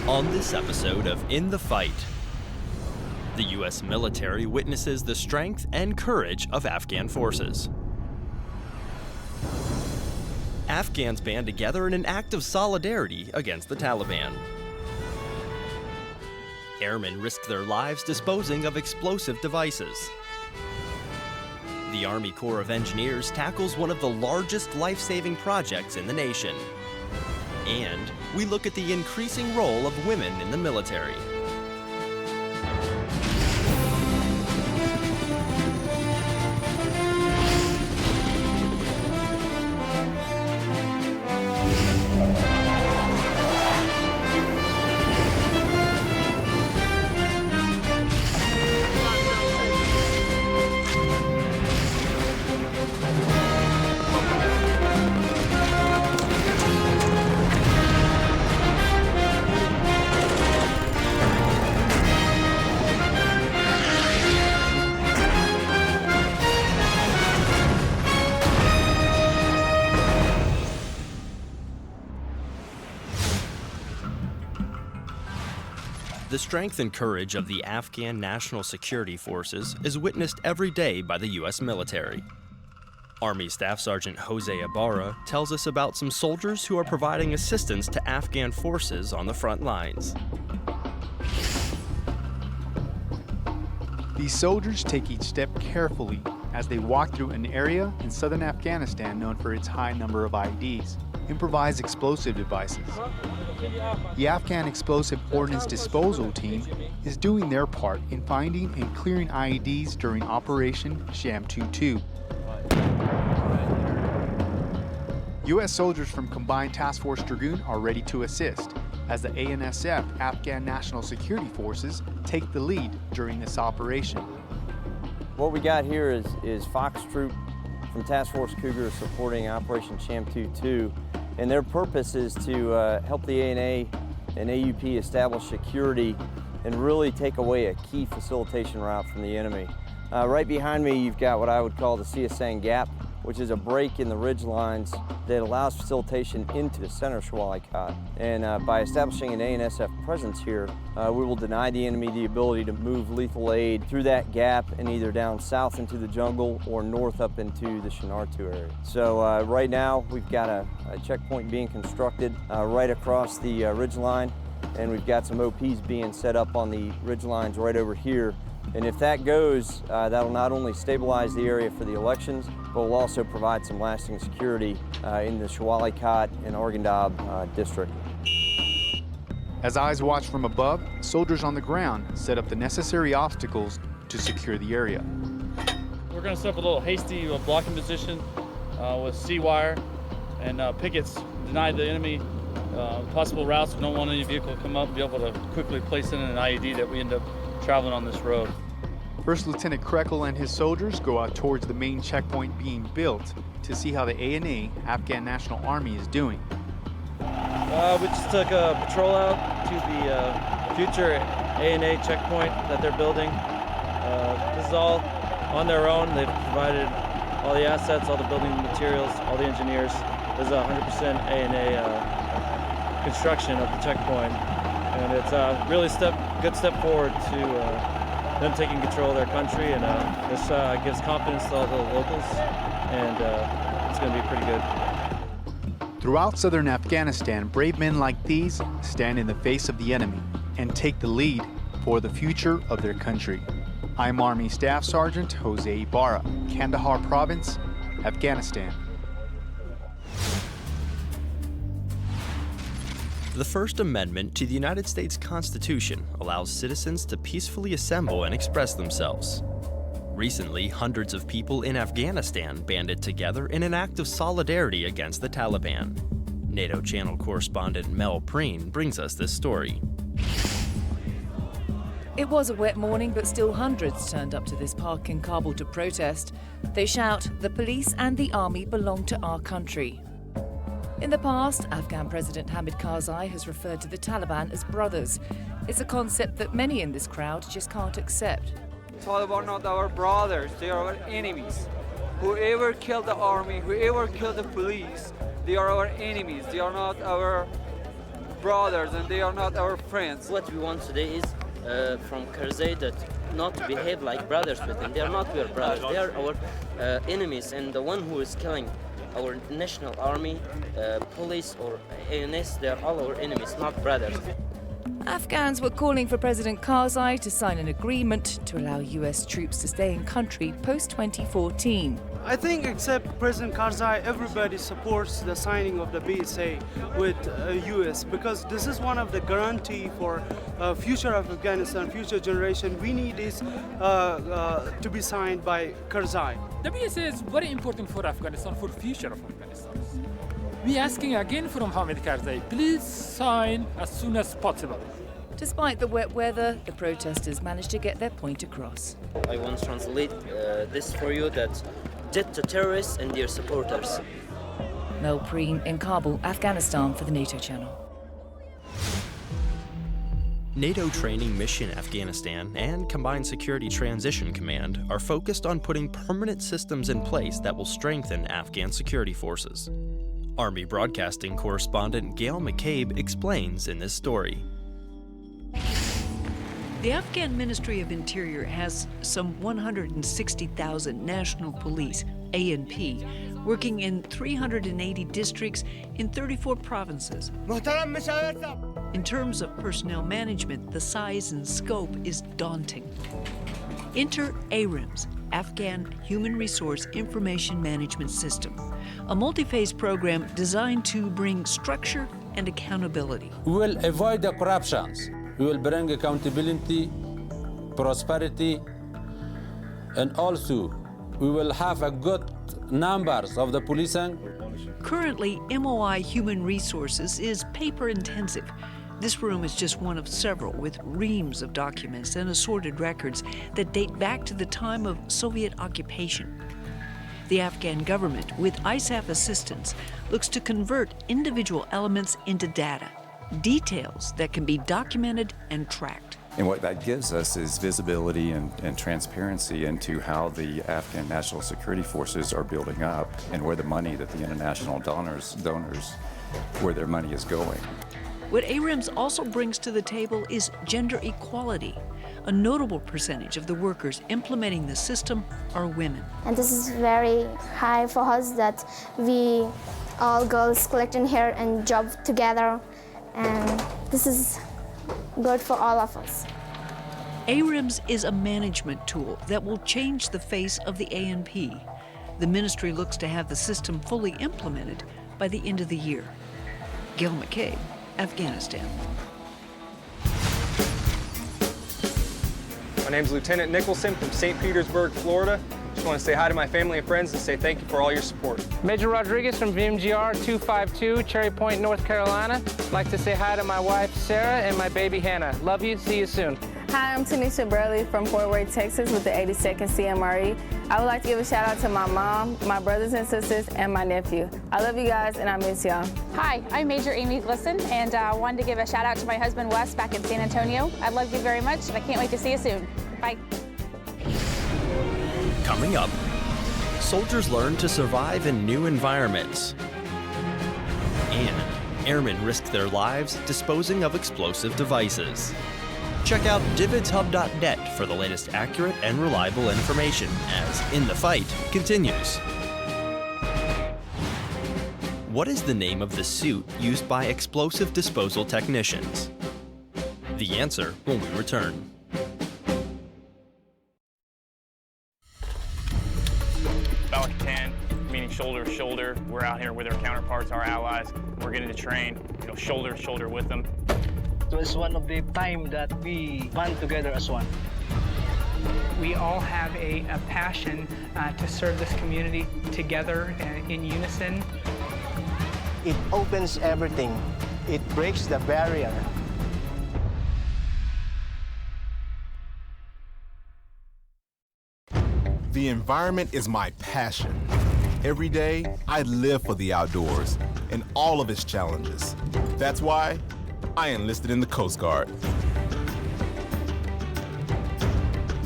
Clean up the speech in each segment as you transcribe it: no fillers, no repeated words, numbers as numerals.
On this episode of In the Fight, the U.S. military witnesses the strength and courage of Afghan forces. Afghans band together in an act of solidarity against the Taliban. Airmen risk their lives disposing of explosive devices. The Army Corps of Engineers tackles one of the largest life-saving projects in the nation. And we look at the increasing role of women in the military. The strength and courage of the Afghan National Security Forces is witnessed every day by the U.S. military. Army Staff Sergeant Jose Ibarra tells us about some soldiers who are providing assistance to Afghan forces on the front lines. These soldiers take each step carefully as they walk through an area in southern Afghanistan known for its high number of IEDs, improvised explosive devices. The Afghan Explosive Ordnance Disposal Team is doing their part in finding and clearing IEDs during Operation Sham-22. U.S. soldiers from Combined Task Force Dragoon are ready to assist as the ANSF, Afghan National Security Forces, take the lead during this operation. What we got here is Fox Troop from Task Force Cougar supporting Operation Sham-22, and their purpose is to help the ANA and AUP establish security and really take away a key facilitation route from the enemy. Right behind me, you've got what I would call the Siasang Gap, which is a break in the ridge lines that allows facilitation into the center Shawali Kot. And by establishing an ANSF presence here, we will deny the enemy the ability to move lethal aid through that gap and either down south into the jungle or north up into the Shinartu area. So right now, we've got a checkpoint being constructed right across the ridge line, and we've got some OPs being set up on the ridge lines right over here. And if that goes, that'll not only stabilize the area for the elections, but will also provide some lasting security in the Shawali Kot and Arghandab district. As eyes watch from above, soldiers on the ground set up the necessary obstacles to secure the area. We're going to set up a little hasty blocking position with C-wire and pickets, deny the enemy possible routes. We don't want any vehicle to come up and be able to quickly place in an IED that we end up traveling on this road. First Lieutenant Krekel and his soldiers go out towards the main checkpoint being built to see how the ANA, Afghan National Army, is doing. We just took a patrol out to the future ANA checkpoint that they're building. This is all on their own. They've provided all the assets, all the building materials, all the engineers. This is a 100% ANA construction of the checkpoint. And it's a really good step forward to them taking control of their country, and this gives confidence to all the locals, and it's going to be pretty good. Throughout southern Afghanistan, brave men like these stand in the face of the enemy and take the lead for the future of their country. I'm Army Staff Sergeant Jose Ibarra, Kandahar Province, Afghanistan. The First Amendment to the United States Constitution allows citizens to peacefully assemble and express themselves. Recently, hundreds of people in Afghanistan banded together in an act of solidarity against the Taliban. NATO Channel correspondent Mel Preen brings us this story. It was a wet morning, but still hundreds turned up to this park in Kabul to protest. They shout, "The police and the army belong to our country." In the past, Afghan President Hamid Karzai has referred to the Taliban as brothers. It's a concept that many in this crowd just can't accept. Taliban are not our brothers, they are our enemies. Whoever killed the army, whoever killed the police, they are our enemies. They are not our brothers and they are not our friends. What we want today is from Karzai that not behave like brothers with them. They are not our brothers. They are our enemies, and the one who is killing our national army, police or ANS, they are all our enemies, not brothers. Afghans were calling for President Karzai to sign an agreement to allow US troops to stay in country post-2014. I think except President Karzai, everybody supports the signing of the BSA with US because this is one of the guarantee for future of Afghanistan, future generation. We need this to be signed by Karzai. The BSA is very important for Afghanistan, for future of Afghanistan. We asking again from Hamid Karzai, please sign as soon as possible. Despite the wet weather, the protesters managed to get their point across. I want to translate this for you, that death to terrorists and their supporters. Mel Preen in Kabul, Afghanistan for the NATO channel. NATO Training Mission Afghanistan and Combined Security Transition Command are focused on putting permanent systems in place that will strengthen Afghan security forces. Army Broadcasting correspondent Gail McCabe explains in this story. The Afghan Ministry of Interior has some 160,000 national police, ANP, working in 380 districts in 34 provinces. In terms of personnel management, the size and scope is daunting. Enter ARIMS, Afghan Human Resource Information Management System, a multi-phase program designed to bring structure and accountability. We will avoid the corruptions. We will bring accountability, prosperity, and also we will have a good numbers of the policing. Currently, MOI Human Resources is paper-intensive. This room is just one of several with reams of documents and assorted records that date back to the time of Soviet occupation. The Afghan government, with ISAF assistance, looks to convert individual elements into data, details that can be documented and tracked. And what that gives us is visibility and transparency into how the Afghan National Security Forces are building up and where the money that the international donors, where their money is going. What ARIMS also brings to the table is gender equality. A notable percentage of the workers implementing the system are women. And this is very high for us that we all girls collecting here and job together. And this is good for all of us. ARIMS is a management tool that will change the face of the ANP. The ministry looks to have the system fully implemented by the end of the year. Gail McCabe, Afghanistan. My name is Lieutenant Nicholson from St. Petersburg, Florida. Just want to say hi to my family and friends and say thank you for all your support. Major Rodriguez from VMGR 252, Cherry Point, North Carolina. I'd like to say hi to my wife, Sarah, and my baby, Hannah. Love you. See you soon. Hi, I'm Tanisha Burley from Fort Worth, Texas with the 82nd CMRE. I would like to give a shout out to my mom, my brothers and sisters, and my nephew. I love you guys and I miss y'all. Hi, I'm Major Amy Glisson and wanted to give a shout out to my husband Wes back in San Antonio. I love you very much and I can't wait to see you soon. Bye. Coming up, soldiers learn to survive in new environments. And airmen risk their lives disposing of explosive devices. Check out DividsHub.net for the latest accurate and reliable information as In the Fight continues. What is the name of the suit used by explosive disposal technicians? The answer when we return. Falcon 10, meaning shoulder to shoulder. We're out here with our counterparts, our allies. We're getting to train, shoulder to shoulder with them. It was one of the time that we band together as one. We all have a passion to serve this community together in unison. It opens everything. It breaks the barrier. The environment is my passion. Every day, I live for the outdoors and all of its challenges. That's why I enlisted in the Coast Guard.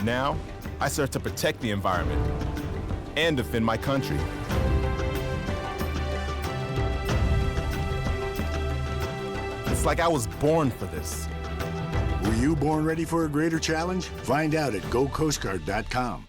Now, I serve to protect the environment and defend my country. It's like I was born for this. Were you born ready for a greater challenge? Find out at GoCoastGuard.com.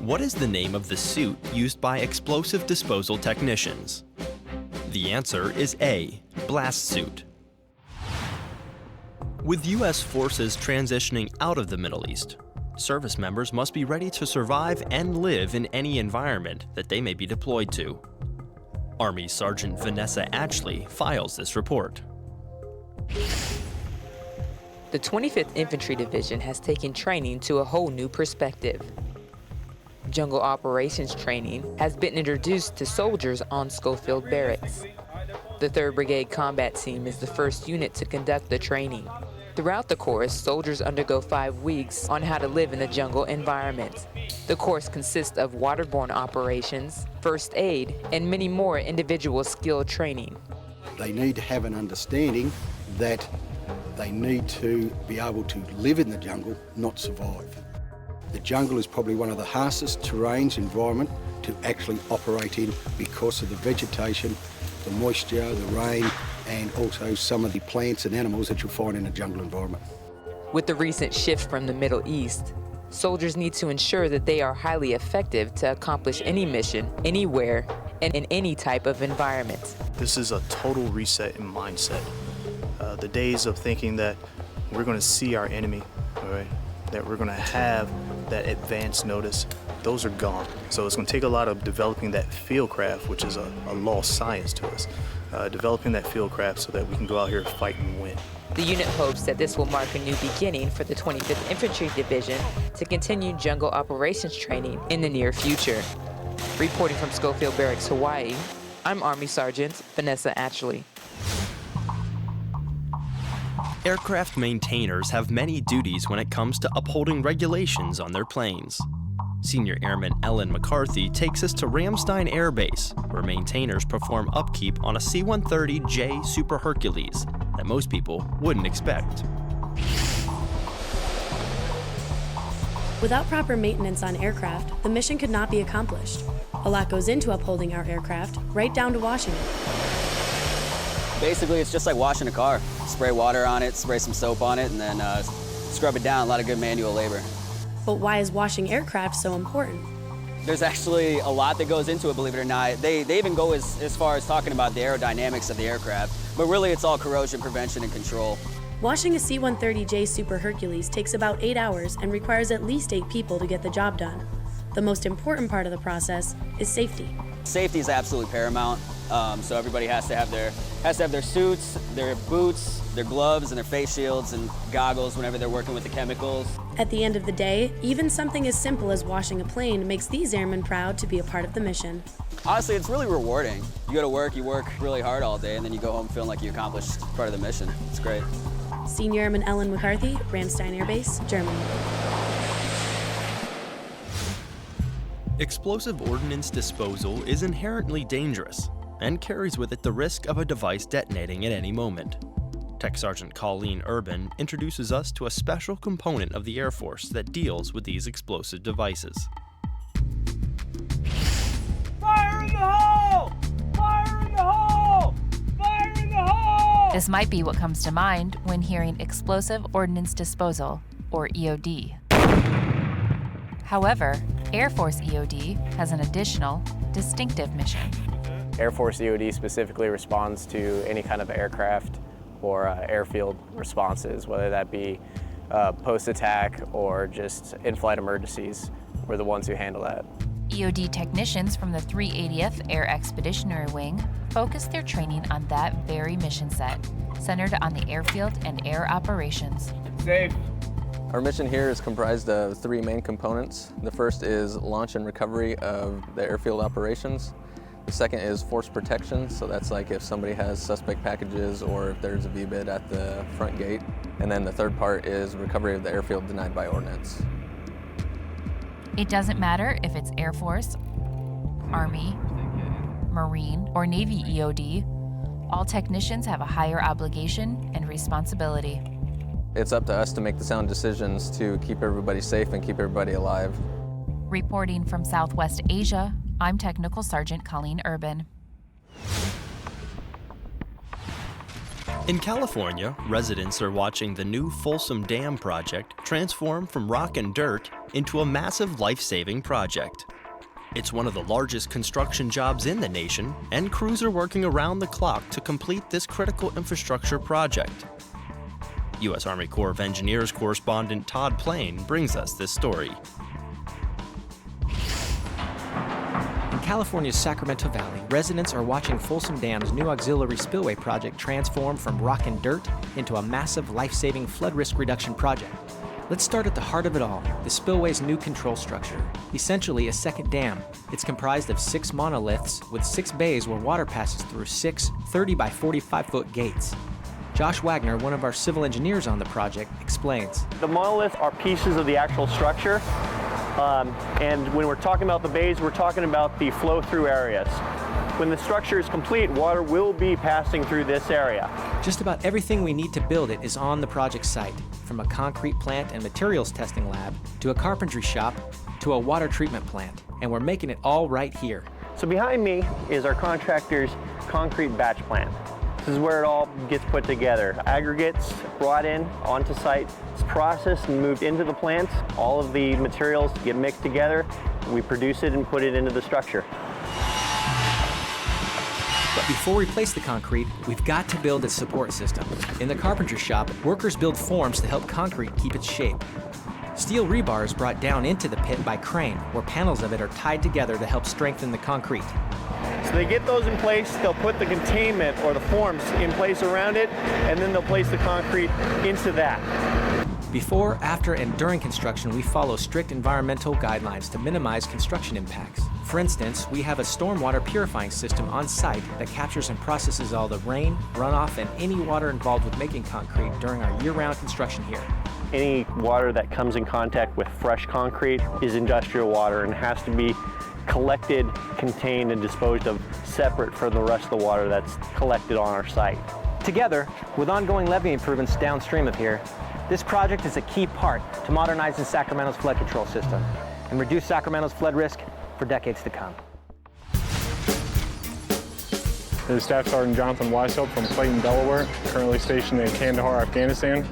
What is the name of the suit used by explosive disposal technicians? The answer is A, blast suit. With U.S. forces transitioning out of the Middle East, service members must be ready to survive and live in any environment that they may be deployed to. Army Sergeant Vanessa Ashley files this report. The 25th Infantry Division has taken training to a whole new perspective. Jungle operations training has been introduced to soldiers on Schofield Barracks. The 3rd Brigade Combat Team is the first unit to conduct the training. Throughout the course, soldiers undergo 5 weeks on how to live in the jungle environment. The course consists of waterborne operations, first aid, and many more individual skill training. They need to have an understanding that they need to be able to live in the jungle, not survive. The jungle is probably one of the harshest terrains environment to actually operate in because of the vegetation, the moisture, the rain, and also some of the plants and animals that you'll find in a jungle environment. With the recent shift from the Middle East, soldiers need to ensure that they are highly effective to accomplish any mission, anywhere, and in any type of environment. This is a total reset in mindset. The days of thinking that we're going to see our enemy, all right, that we're going to have that advance notice, those are gone. So it's going to take a lot of developing that field craft, which is a lost science to us, developing that field craft so that we can go out here, fight, and win. The unit hopes that this will mark a new beginning for the 25th Infantry Division to continue jungle operations training in the near future. Reporting from Schofield Barracks, Hawaii, I'm Army Sergeant Vanessa Ashley. Aircraft maintainers have many duties when it comes to upholding regulations on their planes. Senior Airman Ellen McCarthy takes us to Ramstein Air Base, where maintainers perform upkeep on a C-130J Super Hercules that most people wouldn't expect. Without proper maintenance on aircraft, the mission could not be accomplished. A lot goes into upholding our aircraft, right down to washing it. Basically, it's just like washing a car. Spray water on it, spray some soap on it, and then scrub it down. A lot of good manual labor. But why is washing aircraft so important? There's actually a lot that goes into it, believe it or not. They even go as far as talking about the aerodynamics of the aircraft, but really it's all corrosion prevention and control. Washing a C-130J Super Hercules takes about 8 hours and requires at least 8 people to get the job done. The most important part of the process is safety. Safety is absolutely paramount. So everybody has to have their suits, their boots, their gloves, and their face shields and goggles whenever they're working with the chemicals. At the end of the day, even something as simple as washing a plane makes these airmen proud to be a part of the mission. Honestly, it's really rewarding. You go to work, you work really hard all day, and then you go home feeling like you accomplished part of the mission. It's great. Senior Airman Ellen McCarthy, Ramstein Air Base, Germany. Explosive ordnance disposal is inherently dangerous and carries with it the risk of a device detonating at any moment. Tech Sergeant Colleen Urban introduces us to a special component of the Air Force that deals with these explosive devices. Fire in the hole! Fire in the hole! Fire in the hole! This might be what comes to mind when hearing explosive ordnance disposal, or EOD. However, Air Force EOD has an additional, distinctive mission. Air Force EOD specifically responds to any kind of aircraft or airfield responses, whether that be post-attack or just in-flight emergencies. We're the ones who handle that. EOD technicians from the 380th Air Expeditionary Wing focus their training on that very mission set, centered on the airfield and air operations. Safe. Our mission here is comprised of 3 main components. The first is launch and recovery of the airfield operations. The second is force protection, so that's like if somebody has suspect packages or if there's a VBID at the front gate. And then the third part is recovery of the airfield denied by ordnance. It doesn't matter if it's Air Force, Army, Marine, or Navy EOD, all technicians have a higher obligation and responsibility. It's up to us to make the sound decisions to keep everybody safe and keep everybody alive. Reporting from Southwest Asia, I'm Technical Sergeant Colleen Urban. In California, residents are watching the new Folsom Dam project transform from rock and dirt into a massive life-saving project. It's one of the largest construction jobs in the nation, and crews are working around the clock to complete this critical infrastructure project. U.S. Army Corps of Engineers correspondent Todd Plain brings us this story. In California's Sacramento Valley, residents are watching Folsom Dam's new auxiliary spillway project transform from rock and dirt into a massive life-saving flood risk reduction project. Let's start at the heart of it all, the spillway's new control structure. Essentially a second dam. It's comprised of 6 monoliths with 6 bays where water passes through 6 30 by 45-foot gates. Josh Wagner, one of our civil engineers on the project, explains. The monoliths are pieces of the actual structure, and when we're talking about the bays, we're talking about the flow-through areas. When the structure is complete, water will be passing through this area. Just about everything we need to build it is on the project site, from a concrete plant and materials testing lab, to a carpentry shop, to a water treatment plant, and we're making it all right here. So behind me is our contractor's concrete batch plant. This is where it all gets put together. Aggregates brought in onto site, it's processed and moved into the plant. All of the materials get mixed together. We produce it and put it into the structure. But before we place the concrete, we've got to build a support system. In the carpentry shop, workers build forms to help concrete keep its shape. Steel rebar is brought down into the pit by crane, where panels of it are tied together to help strengthen the concrete. So they get those in place, they'll put the containment or the forms in place around it, and then they'll place the concrete into that. Before, after, and during construction, we follow strict environmental guidelines to minimize construction impacts. For instance, we have a stormwater purifying system on site that captures and processes all the rain, runoff, and any water involved with making concrete during our year-round construction here. Any water that comes in contact with fresh concrete is industrial water and has to be collected, contained, and disposed of separate from the rest of the water that's collected on our site. Together, with ongoing levee improvements downstream of here, this project is a key part to modernizing Sacramento's flood control system and reduce Sacramento's flood risk for decades to come. This is Staff Sergeant Jonathan Weishaupt from Clayton, Delaware, currently stationed in Kandahar, Afghanistan.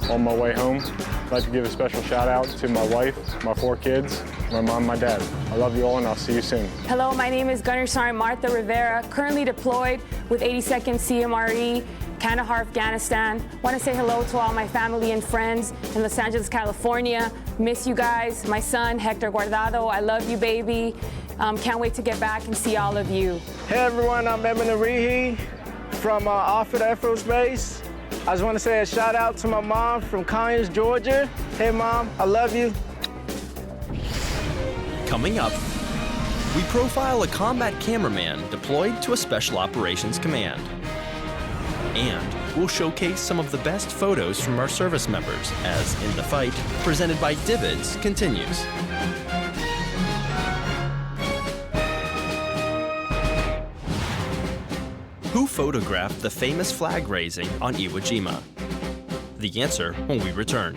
On my way home, I'd like to give a special shout out to my wife, my 4 kids, my mom, my dad. I love you all and I'll see you soon. Hello, my name is Gunner Sergeant Martha Rivera, currently deployed with 82nd CMRE, Kandahar, Afghanistan. Want to say hello to all my family and friends in Los Angeles, California. Miss you guys. My son, Hector Guardado, I love you, baby. Can't wait to get back and see all of you. Hey everyone, I'm Evan Arihi from Offutt Air Force Base. I just want to say a shout out to my mom from Conyers, Georgia. Hey mom, I love you. Coming up, we profile a combat cameraman deployed to a Special Operations Command. And we'll showcase some of the best photos from our service members as In the Fight, presented by Divots, continues. Who photographed the famous flag raising on Iwo Jima? The answer when we return.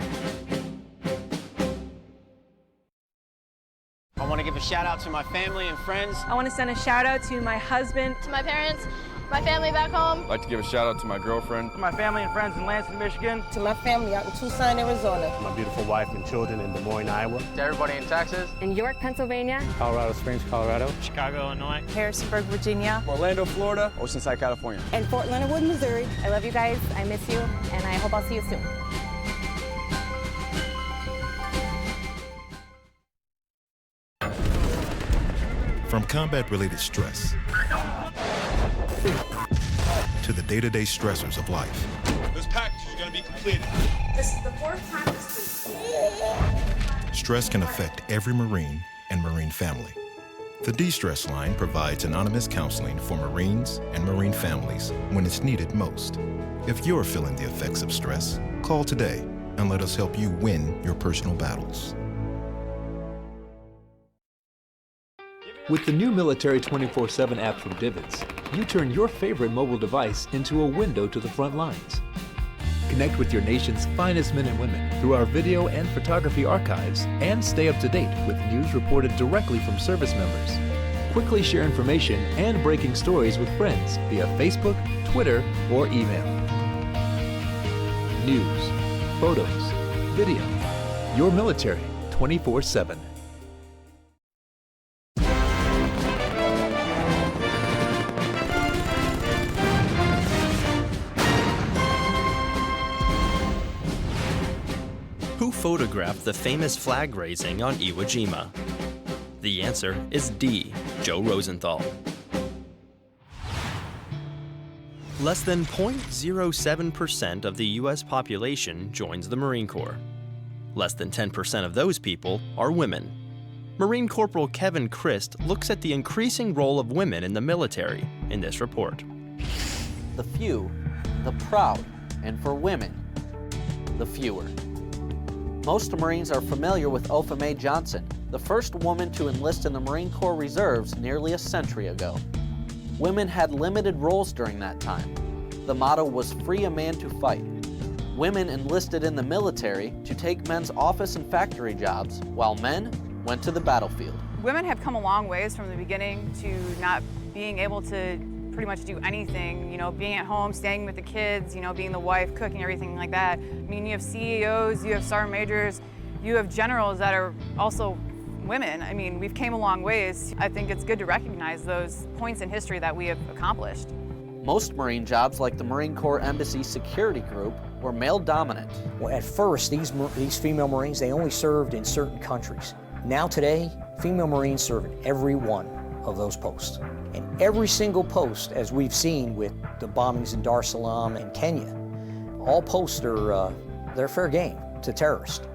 I want to give a shout out to my family and friends. I want to send a shout out to my husband, to my parents, my family back home. I'd like to give a shout out to my girlfriend. To my family and friends in Lansing, Michigan. To my family out in Tucson, Arizona. My beautiful wife and children in Des Moines, Iowa. To everybody in Texas. In York, Pennsylvania. Colorado Springs, Colorado. Chicago, Illinois. Harrisonburg, Virginia. Orlando, Florida. Oceanside, California. And Fort Leonard Wood, Missouri. I love you guys. I miss you. And I hope I'll see you soon. From combat-related stress to the day-to-day stressors of life. This package is going to be completed. This is the 4th time this week. Stress can affect every Marine and Marine family. The De-Stress Line provides anonymous counseling for Marines and Marine families when it's needed most. If you're feeling the effects of stress, call today and let us help you win your personal battles. With the new Military 24/7 app from Divots, you turn your favorite mobile device into a window to the front lines. Connect with your nation's finest men and women through our video and photography archives and stay up to date with news reported directly from service members. Quickly share information and breaking stories with friends via Facebook, Twitter, or email. News, photos, video. Your military 24/7. Who photographed the famous flag raising on Iwo Jima? The answer is D, Joe Rosenthal. Less than 0.07% of the US population joins the Marine Corps. Less than 10% of those people are women. Marine Corporal Kevin Christ looks at the increasing role of women in the military in this report. The few, the proud, and for women, the fewer. Most Marines are familiar with Opha May Johnson, the first woman to enlist in the Marine Corps Reserves nearly a century ago. Women had limited roles during that time. The motto was free a man to fight. Women enlisted in the military to take men's office and factory jobs, while men went to the battlefield. Women have come a long ways from the beginning to not being able to pretty much do anything, you know, being at home, staying with the kids, you know, being the wife, cooking, everything like that. I mean, you have CEOs, you have sergeant majors, you have generals that are also women. I mean, we've came a long ways. I think it's good to recognize those points in history that we have accomplished. Most Marine jobs, like the Marine Corps Embassy Security Group, were male dominant. Well, at first, these female Marines, they only served in certain countries. Now today, female Marines serve in every one of those posts. And every single post, as we've seen with the bombings in Dar es Salaam and Kenya, all posts are they're fair game to terrorists.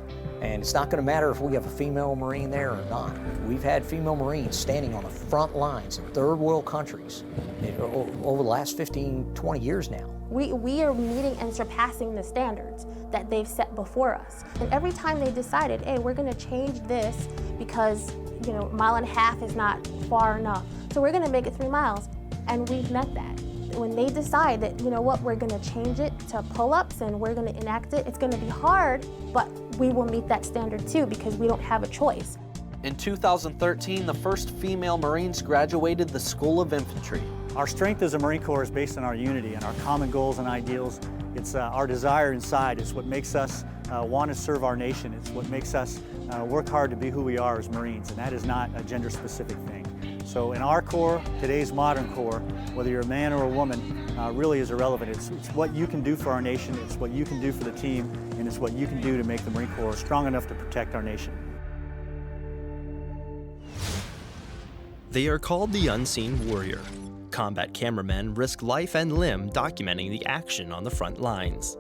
And it's not going to matter if we have a female Marine there or not. We've had female Marines standing on the front lines in third world countries over the last 15, 20 years now. We are meeting and surpassing the standards that they've set before us. And every time they decided, hey, we're going to change this because, you know, 1.5 miles is not far enough. So we're going to make it 3 miles. And we've met that. When they decide that, you know what, we're going to change it to pull-ups and we're going to enact it, it's going to be hard, but we will meet that standard too because we don't have a choice. In 2013, the first female Marines graduated the School of Infantry. Our strength as a Marine Corps is based on our unity and our common goals and ideals. It's our desire inside. It's what makes us want to serve our nation. It's what makes us work hard to be who we are as Marines, and that is not a gender-specific thing. So in our Corps, today's modern Corps, whether you're a man or a woman, really is irrelevant. It's what you can do for our nation, it's what you can do for the team, and it's what you can do to make the Marine Corps strong enough to protect our nation. They are called the Unseen Warrior. Combat cameramen risk life and limb documenting the action on the front lines.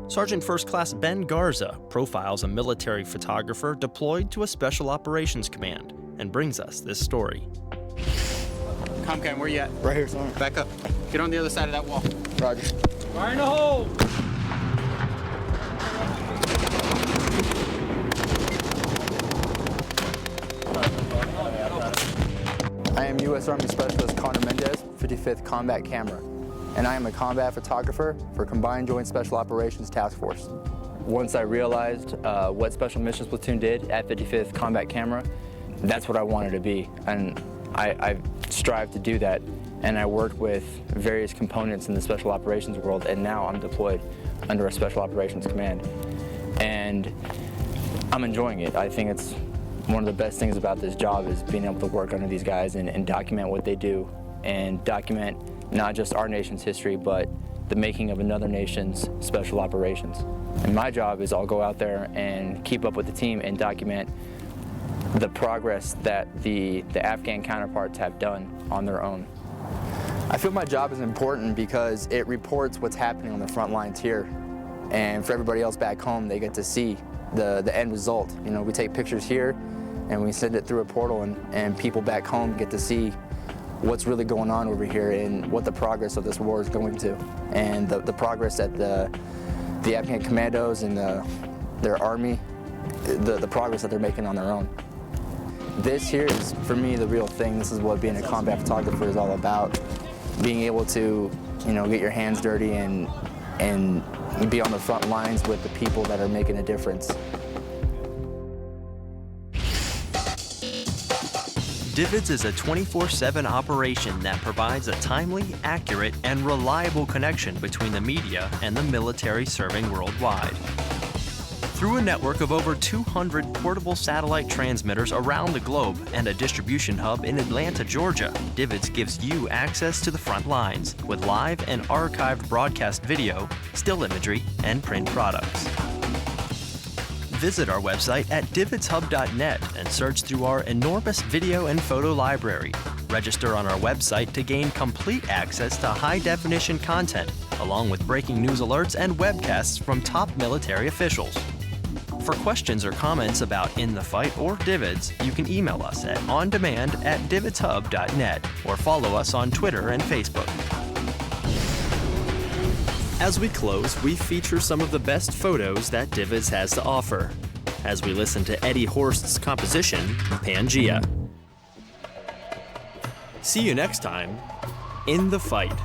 Sergeant First Class Ben Garza profiles a military photographer deployed to a Special Operations Command and brings us this story. Comcam, where you at? Right here, Sergeant. Back up. Get on the other side of that wall. Roger. Fire in the hole! I am U.S. Army Specialist Connor Mendez, 55th Combat Camera, and I am a combat photographer for Combined Joint Special Operations Task Force. Once I realized what Special Missions Platoon did at 55th Combat Camera, that's what I wanted to be, and I strived to do that, and I worked with various components in the Special Operations world, and now I'm deployed under a Special Operations Command, and I'm enjoying it. I think it's one of the best things about this job is being able to work under these guys and document what they do, and document not just our nation's history, but the making of another nation's special operations. And my job is I'll go out there and keep up with the team and document the progress that the Afghan counterparts have done on their own. I feel my job is important because it reports what's happening on the front lines here. And for everybody else back home, they get to see the end result. You know, we take pictures here and we send it through a portal, and people back home get to see what's really going on over here and what the progress of this war is going to, and the progress that the Afghan commandos and their army, the progress that they're making on their own. This here is, for me, the real thing. This is what being a combat photographer is all about. Being able to, you know, get your hands dirty and be on the front lines with the people that are making a difference. DVIDS is a 24/7 operation that provides a timely, accurate, and reliable connection between the media and the military serving worldwide. Through a network of over 200 portable satellite transmitters around the globe and a distribution hub in Atlanta, Georgia, DVIDS gives you access to the front lines with live and archived broadcast video, still imagery, and print products. Visit our website at dividshub.net and search through our enormous video and photo library. Register on our website to gain complete access to high-definition content, along with breaking news alerts and webcasts from top military officials. For questions or comments about In the Fight or DVIDS, you can email us at ondemand@dividshub.net or follow us on Twitter and Facebook. As we close, we feature some of the best photos that DVIDS has to offer, as we listen to Eddie Horst's composition, Pangea. See you next time, In the Fight.